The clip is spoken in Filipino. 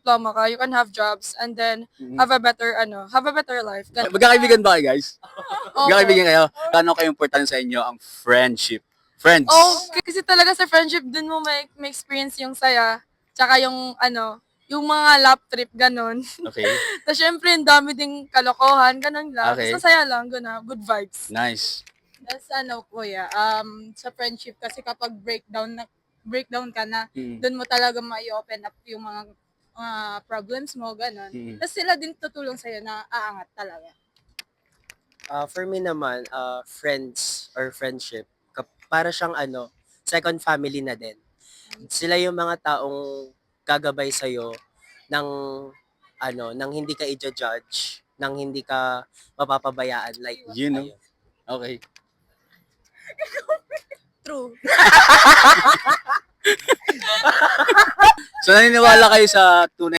diploma ka, you can have jobs and then have a better life. Ganun. Magkakaibigan ba kayo, guys? Oo. Magkakaibigan kayo? Gaano kayo importante sa inyo ang friendship? Friends. Okay, kasi talaga sa friendship dun mo may experience yung saya, tsaka yung yung mga lap trip ganun. Okay. Tapos syempre ang dami ding kalokohan, ganun lang. Okay. Tapos masaya lang, gano'n, good vibes. Nice. That's kuya, sa friendship kasi kapag breakdown ka na, doon mo talaga mai-open up yung mga problems mo, ganun. Tapos sila din tutulong sa'yo na aangat talaga. For me naman, friends or friendship, para siyang second family na din. Sila yung mga taong gagabay sa'yo ng nang hindi ka i-judge, nang hindi ka mapapabayaan. Like, You know. ayun. Okay. True. So, naniniwala kayo sa tunay